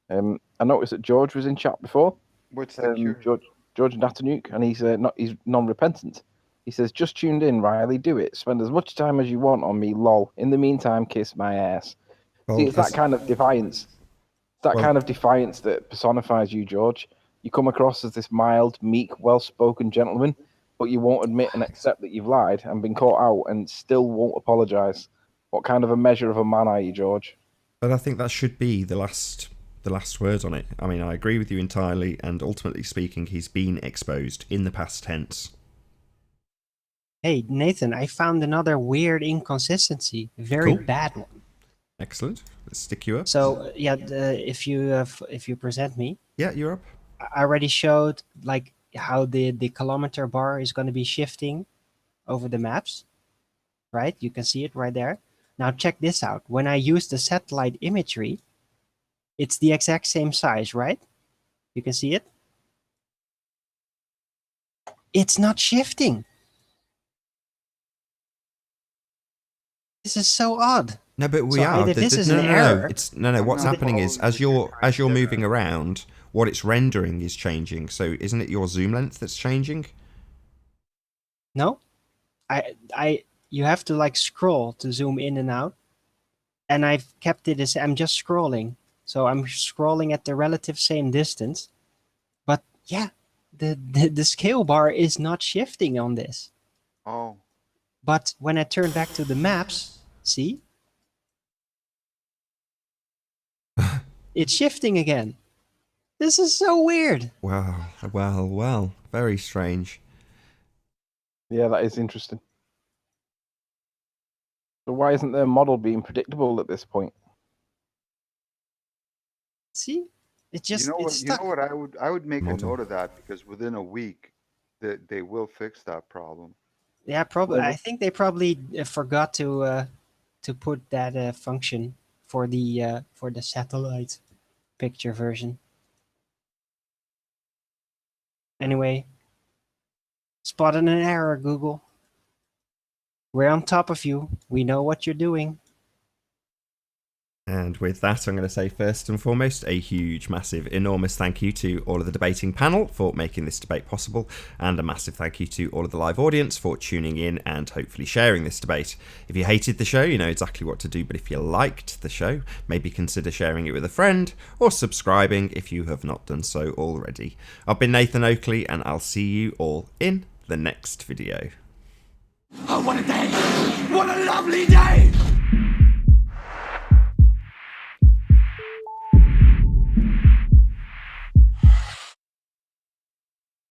I noticed that George was in chat before. What's the cure? George Natanuk, and he's non-repentant. He says, "Just tuned in, Riley. Do it. Spend as much time as you want on me, lol. In the meantime, kiss my ass." See, Well, it's that kind of defiance. That well, kind of defiance that personifies you, George. You come across as this mild, meek, well-spoken gentleman, but you won't admit and accept that you've lied and been caught out, and still won't apologise. What kind of a measure of a man are you, George? but I think that should be the last word on it. I mean, I agree with you entirely, and ultimately speaking, he's been exposed in the past tense. Hey, Nathan, I found another weird inconsistency. Very Cool. bad one. Excellent. Let's stick you up. So, yeah, if you present me, Yeah, you're up. I already showed like how the kilometer bar is going to be shifting over the maps, right? You can see it right there. Now check this out. When I use the satellite imagery, it's the exact same size, right? You can see it. It's not shifting. This is so odd. No, but we So are. either this is No, an no, no. error. It's no. I'm What's not happening is following what you're trying as to you're get moving at. around, what it's rendering is changing. So isn't it your zoom length that's changing? No, you have to like scroll to zoom in and out, and I've kept it as I'm just scrolling. So I'm scrolling at the relative same distance, but yeah, the scale bar is not shifting on this. Oh, But when I turn back to the maps, see, it's shifting again. This is so weird. Well, well, well. Very strange. Yeah, that is interesting. So why isn't their model being predictable at this point? See, you know it's what? You know stuck. what? I would make a Model. note of that because within a week, that they will fix that problem. Yeah, probably. Well, I think they probably forgot to put that function for the satellite picture version. Anyway, spotted an error, Google. We're on top of you. We know what you're doing. And with that, I'm going to say first and foremost a huge, massive, enormous thank you to all of the debating panel for making this debate possible, and a massive thank you to all of the live audience for tuning in and hopefully sharing this debate. If you hated the show, you know exactly what to do, but if you liked the show, maybe consider sharing it with a friend or subscribing if you have not done so already. I've been Nathan Oakley, and I'll see you all in the next video. Oh, what a day! What a lovely day!